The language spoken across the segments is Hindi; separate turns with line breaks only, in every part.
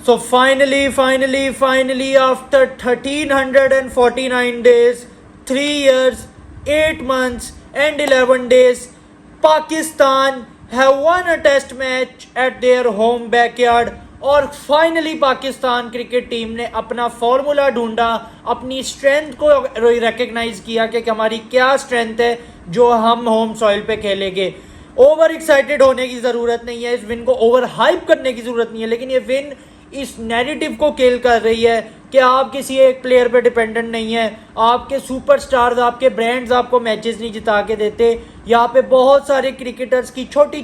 So finally, after 1349 days, 3 years, 8 months, and 11 days, Pakistan have won a test match at their home backyard. और फाइनली पाकिस्तान क्रिकेट टीम ने अपना फॉर्मूला ढूंढा, अपनी स्ट्रेंथ को रिकग्नाइज किया कि हमारी क्या स्ट्रेंथ है जो हम होम सॉइल पे खेलेंगे. ओवर एक्साइटेड होने की ज़रूरत नहीं है, इस विन को ओवर हाइप करने की ज़रूरत नहीं है, लेकिन ये विन इस नैरेटिव को किल कर रही है कि आप किसी एक प्लेयर पे डिपेंडेंट नहीं है. आपके सुपरस्टार्स, आपके ब्रांड्स आपको मैचेस नहीं जिता के देते. यहाँ पे बहुत सारे क्रिकेटर्स की छोटी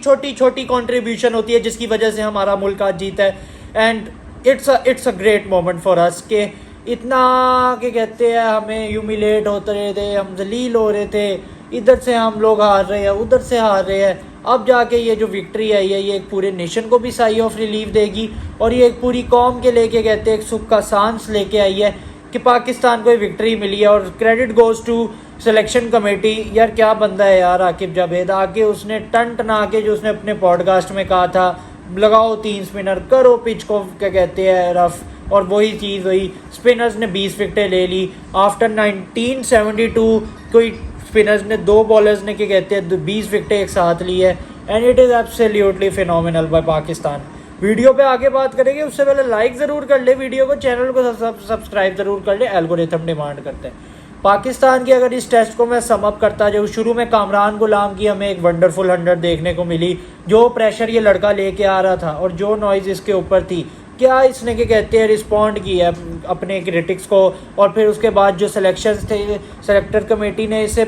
कंट्रीब्यूशन होती है जिसकी वजह से हमारा मुल्क आज जीता है. And it's a great moment for us के इतना क्या कहते हैं, हमें ह्यूमिलेट होते रहे थे, हम जलील हो रहे थे, इधर से हम लोग हार रहे हैं, उधर से हार रहे हैं. अब जाके ये जो विक्ट्री आई है ये एक पूरे नेशन को भी साई ऑफ रिलीफ देगी और ये एक पूरी कौम के लेके कहते हैं एक सुख का सांस लेके आई है कि पाकिस्तान को ये विक्ट्री मिली है. और credit goes to selection committee. यार क्या बंदा है यार आकिब जावेद, आके उसने टन टना के जो उसने अपने पॉडकास्ट में कहा था, लगाओ 3 स्पिनर, करो पिच को क्या कहते हैं रफ, और वही चीज़ वही स्पिनर्स ने 20 विकेटें ले ली. आफ्टर 1972 कोई स्पिनर्स ने 2 बॉलर्स ने क्या कहते हैं 20 विकेटें एक साथ ली है. And it is absolutely phenomenal by Pakistan. Video पे आगे बात करेंगे, उससे पहले लाइक ज़रूर कर ले वीडियो को, चैनल को सब्सक्राइब ज़रूर कर ले, एल्गोरिथम डिमांड करते हैं. पाकिस्तान की अगर इस टेस्ट को मैं समअप करता जाऊँ, शुरू में कामरान गुलाम की हमें एक वंडरफुल 100 देखने को मिली. जो प्रेशर ये लड़का लेके आ रहा था और जो नॉइज़ इसके ऊपर थी, क्या इसने क्या कहते हैं रिस्पॉन्ड किया अपने क्रिटिक्स को. और फिर उसके बाद जो सिलेक्शंस थे, सेलेक्टर कमेटी ने इसे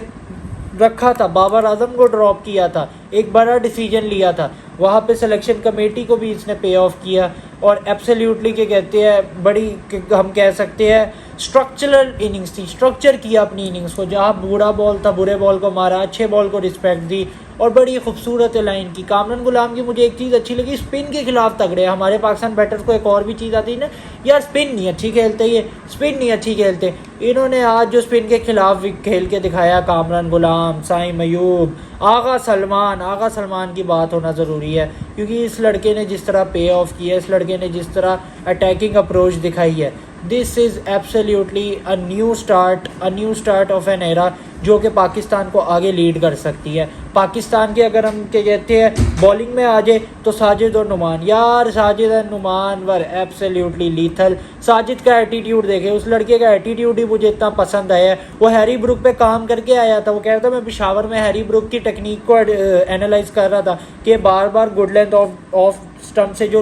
रखा था, बाबर आजम को ड्रॉप किया था, एक बड़ा डिसीजन लिया था, वहाँ पे सिलेक्शन कमेटी को भी इसने पे ऑफ किया. और एब्सोल्युटली क्या कहते हैं बड़ी हम कह सकते हैं स्ट्रक्चरल इनिंग्स थी, स्ट्रक्चर किया अपनी इनिंग्स को. जहाँ बुरा बॉल था बुरे बॉल को मारा, अच्छे बॉल को रिस्पेक्ट दी और बड़ी खूबसूरत लाइन की. कामरान गुलाम की मुझे एक चीज़ अच्छी लगी, स्पिन के खिलाफ तगड़े. हमारे पाकिस्तान बैटर्स को एक और भी चीज़ आती है ना यार, स्पिन नहीं अच्छी खेलते, ये स्पिन नहीं अच्छी खेलते. इन्होंने आज जो स्पिन के खिलाफ खेल के दिखाया, कामरान गुलाम, साइम अयूब, आगा सलमान की बात होना ज़रूरी है क्योंकि इस लड़के ने जिस तरह पे ऑफ किया, इस लड़के ने जिस तरह अटैकिंग अप्रोच दिखाई है, this is absolutely a new start of an era जो कि पाकिस्तान को आगे लीड कर सकती है. पाकिस्तान के अगर हम क्या कहते हैं बॉलिंग में आ जाए तो साजिद और नुमान, यार साजिद और Noman were absolutely lethal. Sajid का एटीट्यूड देखे, उस लड़के का एटीट्यूड ही मुझे इतना पसंद आया. वो हैरी ब्रुक पे काम करके आया था, वो कह रहा था मैं पेशावर में हैरी ब्रुक की टेक्निक को एनालाइज कर रहा था कि बार बार गुड लेंथ ऑफ स्टंप से जो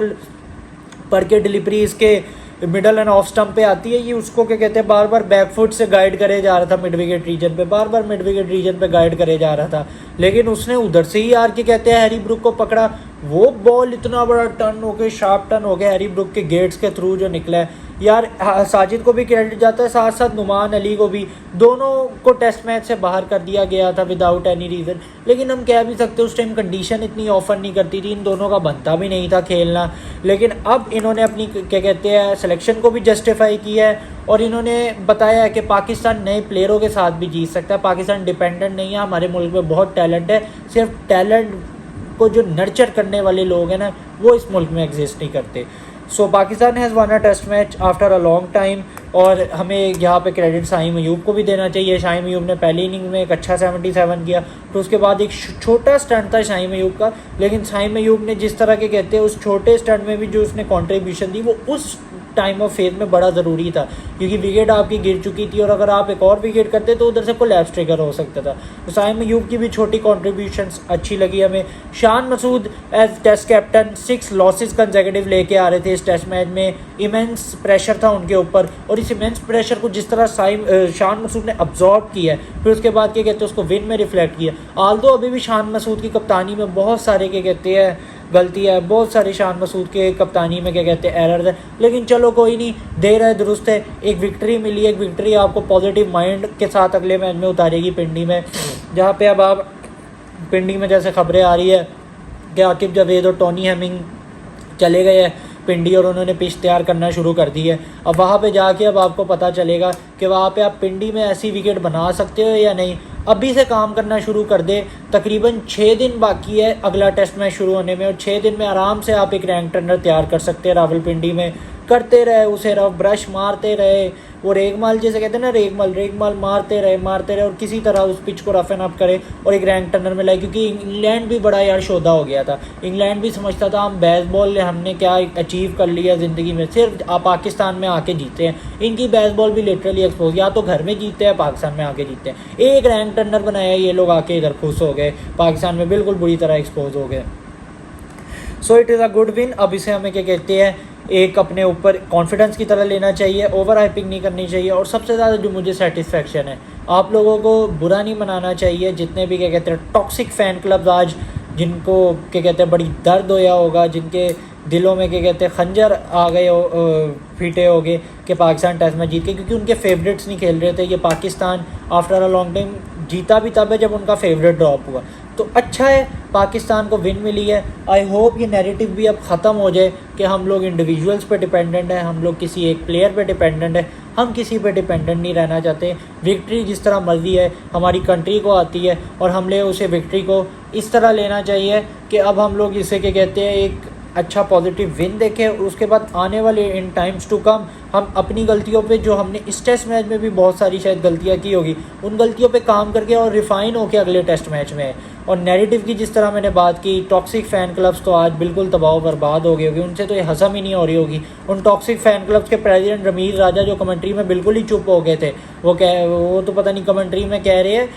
पर के डिलीवरी इसके मिडल एंड ऑफ स्टंप पे आती है, ये उसको क्या कहते हैं बार बार बैकफुट से गाइड करे जा रहा था मिड विकेट रीजन पे, बार बार मिड विकेट रीजन पे गाइड करे जा रहा था. लेकिन उसने उधर से ही यार क्या कहते हैं हैरी ब्रुक को पकड़ा. वो बॉल इतना बड़ा टर्न हो गया, शार्प टर्न हो गया हैरी ब्रुक के गेट्स के थ्रू जो निकला है यार. साजिद को भी क्रेडिट जाता है, साथ साथ नुमान अली को भी. दोनों को टेस्ट मैच से बाहर कर दिया गया था विदाउट एनी रीज़न. लेकिन हम कह भी सकते उस टाइम कंडीशन इतनी ऑफर नहीं करती थी, इन दोनों का बनता भी नहीं था खेलना. लेकिन अब इन्होंने अपनी क्या कहते हैं सिलेक्शन को भी जस्टिफाई किया है और इन्होंने बताया है कि पाकिस्तान नए प्लेयरों के साथ भी जीत सकता है. पाकिस्तान डिपेंडेंट नहीं है, हमारे मुल्क में बहुत टैलेंट है, सिर्फ टैलेंट को जो नर्चर करने वाले लोग हैं ना वो इस मुल्क में एग्जिस्ट नहीं करते. So Pakistan has won a test match after a long time. और हमें यहाँ पे क्रेडिट शाहिम अयूब को भी देना चाहिए. शाहिम अयूब ने पहली इनिंग में एक अच्छा 77 किया, तो उसके बाद एक छोटा स्टंट था शाहिम अयूब का, लेकिन शाहिम अयूब ने जिस तरह के कहते हैं उस छोटे स्टंट में भी जो उसने कॉन्ट्रीब्यूशन दी वो उस टाइम ऑफ फेज में बड़ा ज़रूरी था क्योंकि विकेट आपकी गिर चुकी थी और अगर आप एक और विकेट करते तो उधर से कोलैप्स ट्रिगर हो सकता था. तो शाहिम अयूब की भी छोटी कॉन्ट्रीब्यूशंस अच्छी लगी हमें. Shan Masood as test captain 6 losses consecutive लेके आ रहे थे इस टेस्ट मैच में. इमेंस प्रेशर था उनके ऊपर और इस इमेंस प्रेशर को जिस तरह शान मसूद ने अब्जॉर्ब किया फिर उसके बाद क्या कहते हैं उसको विन में रिफ्लेक्ट किया. आल्दो अभी भी शान मसूद की कप्तानी में बहुत सारे क्या कहते हैं गलती है, बहुत सारी शान मसूद के कप्तानी में क्या कहते हैं एरर है, लेकिन चलो कोई नहीं, देर है दुरुस्त है. एक विक्ट्री मिली, एक विक्ट्री आपको पॉजिटिव माइंड के साथ अगले मैच में उतारेगी पिंडी में, जहाँ पे अब आप पिंडी में जैसे खबरें आ रही है कि आकिब जावेद और टॉनी हेमिंग चले गए हैं पिंडी और उन्होंने पिच तैयार करना शुरू कर दी है. अब वहाँ पे जाके अब आपको पता चलेगा कि वहाँ पे आप पिंडी में ऐसी विकेट बना सकते हो या नहीं. अभी से काम करना शुरू कर दे. तकरीबन 6 दिन बाकी है अगला टेस्ट मैच शुरू होने में और 6 दिन में आराम से आप एक रैंक टर्नर तैयार कर सकते हैं रावलपिंडी में. करते रहे उसे, रफ ब्रश मारते रहे, वो रेगमाल जैसे कहते हैं ना, रेगमाल मारते रहे और किसी तरह उस पिच को रफ एंड अप करे और एक रैंक टर्नर में लाए। क्योंकि इंग्लैंड भी बड़ा यार शोधा हो गया था, इंग्लैंड भी समझता था हम बेसबॉल हमने क्या अचीव कर लिया ज़िंदगी में, सिर्फ पाकिस्तान में आके जीते हैं। इनकी बेसबॉल भी लिटरली एक्सपोज, या तो घर में जीते हैं पाकिस्तान में आके जीते हैं। एक रैंक टर्नर बनाया, ये लोग आके इधर खुश हो गए, पाकिस्तान में बिल्कुल बुरी तरह एक्सपोज हो गए। So it is a good win. अब इसे हमें क्या कहते हैं, एक अपने ऊपर कॉन्फिडेंस की तरह लेना चाहिए, ओवर हाइपिंग नहीं करनी चाहिए। और सबसे ज़्यादा जो मुझे सेटिस्फेक्शन है, आप लोगों को बुरा नहीं मनाना चाहिए। जितने भी क्या कहते हैं टॉक्सिक फ़ैन क्लब्स आज, जिनको क्या कहते हैं बड़ी दर्द होया होगा, जिनके दिलों में क्या कहते हैं खंजर आ गए फीटे हो गए कि पाकिस्तान टेस्ट मैच जीत के, क्योंकि उनके फेवरेट्स नहीं खेल रहे थे। ये Pakistan after a long time जीता भी तब है जब उनका फेवरेट ड्रॉप हुआ। तो अच्छा है, पाकिस्तान को विन मिली है। आई होप ये नैरेटिव भी अब ख़त्म हो जाए कि हम लोग इंडिविजुअल्स पे डिपेंडेंट हैं, हम लोग किसी एक प्लेयर पे डिपेंडेंट है। हम किसी पे डिपेंडेंट नहीं रहना चाहते। विक्ट्री जिस तरह मर्जी है हमारी कंट्री को आती है, और हमने उसे विक्ट्री को इस तरह लेना चाहिए कि अब हम लोग इसे क्या कहते हैं एक अच्छा पॉजिटिव विन देखें। उसके बाद आने वाले इन टाइम्स टू कम हम अपनी गलतियों पे, जो हमने इस टेस्ट मैच में भी बहुत सारी शायद गलतियां की होगी, उन गलतियों पे काम करके और रिफ़ाइन होकर अगले टेस्ट मैच में। और नैरेटिव की जिस तरह मैंने बात की, टॉक्सिक फ़ैन क्लब्स तो आज बिल्कुल तबाह बर्बाद हो गए होगी, उनसे तो ये हज़म ही नहीं हो रही होगी। उन टॉक्सिक फ़ैन क्लब्स के प्रेसिडेंट रमीज़ राजा जो कमेंट्री में बिल्कुल ही चुप हो गए थे, वो तो पता नहीं कमेंट्री में कह रहे हैं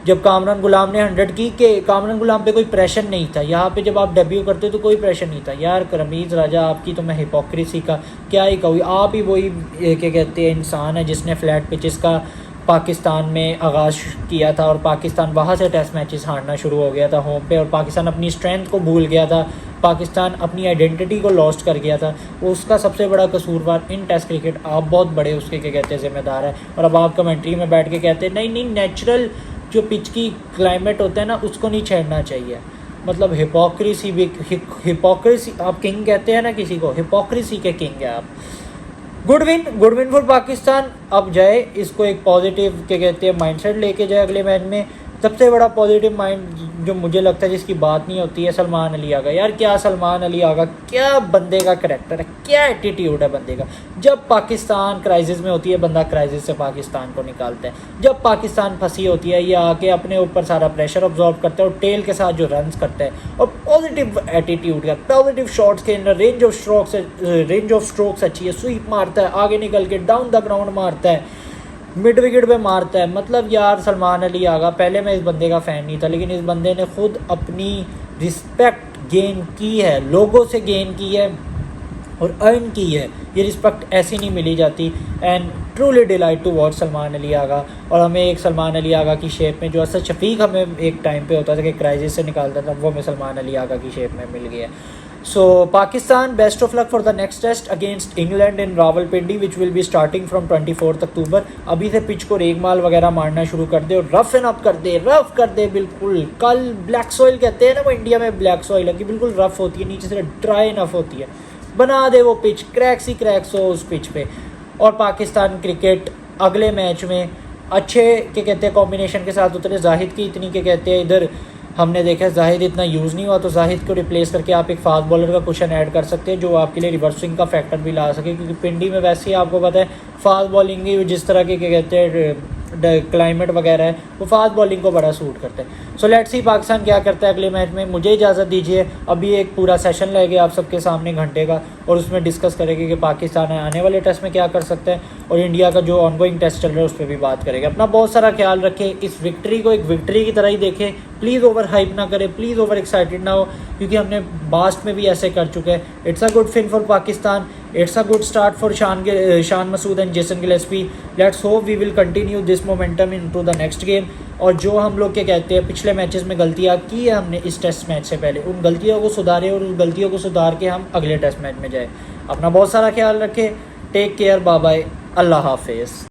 जब कामरान गुलाम ने 100 की कि कामरान गुलाम पे कोई प्रेशर नहीं था। यहाँ पे जब आप डेब्यू करते तो कोई प्रेशर नहीं था। यार रमीज़ राजा, आपकी तो मैं हिपोक्रेसी का क्या ही कहूँ। आप ही वही क्या कहते हैं इंसान है जिसने फ्लैट पिचेस का पाकिस्तान में आगाज़ किया था, और पाकिस्तान वहाँ से टेस्ट मैचेस हारना शुरू हो गया था होम पे, और पाकिस्तान अपनी स्ट्रेंथ को भूल गया था, पाकिस्तान अपनी आइडेंटिटी को लॉस्ट कर गया था। उसका सबसे बड़ा कसूरवार इन टेस्ट क्रिकेट आप बहुत बड़े उसके क्या कहते हैं ज़िम्मेदार है। और अब आप कमेंट्री में बैठ के कहते हैं नहीं नेचुरल जो पिच की क्लाइमेट होता है ना, उसको नहीं छेड़ना चाहिए। मतलब हिपोक्रेसी आप किंग कहते हैं ना किसी को, हिपोक्रेसी के किंग है आप। Good win for Pakistan. अब जाए इसको एक पॉजिटिव क्या कहते हैं माइंडसेट लेके जाए अगले मैच में। सबसे बड़ा पॉजिटिव माइंड जो मुझे लगता है जिसकी बात नहीं होती है, सलमान अली आगा। यार क्या सलमान अली आगा, क्या बंदे का करैक्टर है, क्या एटीट्यूड है बंदे का। जब पाकिस्तान क्राइसिस में होती है, बंदा क्राइसिस से पाकिस्तान को निकालता है। जब पाकिस्तान फंसी होती है, ये आके अपने ऊपर सारा प्रेशर ऑब्जॉर्व करता है और टेल के साथ जो रन्स करता है और पॉजिटिव एटीट्यूड का, पॉजिटिव शॉट्स के अंदर रेंज ऑफ स्ट्रोक्स अच्छी है, स्वीप मारता है, आगे निकल के डाउन द ग्राउंड मारता है, मिड विकेट पे मारता है। मतलब यार सलमान अली आगा, पहले मैं इस बंदे का फ़ैन नहीं था, लेकिन इस बंदे ने खुद अपनी रिस्पेक्ट गेन की है, लोगों से गेन की है और अर्न की है। ये रिस्पेक्ट ऐसी नहीं मिली जाती। And truly delight to watch Salman Ali Agha. और हमें एक सलमान अली आगा की शेप में, जो असद शफीक हमें एक टाइम पे होता था कि क्राइसिस से निकालता था, वो हमें सलमान अली आगा की शेप में मिल गया। So Pakistan, best of luck for the next test against England in Rawalpindi, which will be starting from 24th अक्टूबर। अभी से पिच को रेगमाल वगैरह मारना शुरू कर दे और रफ एंड अप कर दे बिल्कुल। कल ब्लैक सॉइल कहते हैं ना, वो इंडिया में ब्लैक सॉइल है कि बिल्कुल रफ होती है, नीचे से ड्राई इनफ होती है। बना दे वो पिच, क्रैक्स हो उस पिच पे। और पाकिस्तान क्रिकेट अगले मैच में अच्छे क्या कहते हैं कॉम्बिनेशन के साथ उतरे। जाहिद की इतनी क्या कहते हैं इधर हमने देखा जाहिद इतना यूज़ नहीं हुआ, तो जाहिद को रिप्लेस करके आप एक फास्ट बॉलर का कुशन ऐड कर सकते हैं जो आपके लिए रिवर्स स्विंग का फैक्टर भी ला सके। क्योंकि पिंडी में वैसे ही आपको पता है फास्ट बॉलिंग की जिस तरह के क्या कहते हैं क्लाइमेट वगैरह है, वो फास्ट बॉलिंग को बड़ा सूट करता है। सो लेट्स सी पाकिस्तान क्या करता है अगले मैच में। मुझे इजाज़त दीजिए, अभी एक पूरा सेशन लगेगा आप सबके सामने घंटे का, और उसमें डिस्कस करेंगे कि पाकिस्तान आने वाले टेस्ट में क्या कर सकता है, और इंडिया का जो ऑनगोइंग टेस्ट चल रहा है उस पर भी बात करेंगे। अपना बहुत सारा ख्याल रखें, इस विक्ट्री को एक विक्ट्री की तरह ही देखें। प्लीज़ ओवर हाइप ना करें, प्लीज़ ओवर एक्साइटेड ना हो, क्योंकि हमने पास्ट में भी ऐसे कर चुके हैं। It's a good win for Pakistan, it's a good start for Shan Masood and Jason Gillespie. Let's hope we will continue this momentum into the next game. और जो हम लोग क्या कहते हैं पिछले मैचेस में गलतियाँ की है हमने इस टेस्ट मैच से पहले, उन गलतियों को सुधारें और उन गलतियों को सुधार के हम अगले टेस्ट मैच में जाए। अपना बहुत सारा ख्याल रखें। टेक केयर, बाय बाय, अल्लाह हाफिज़।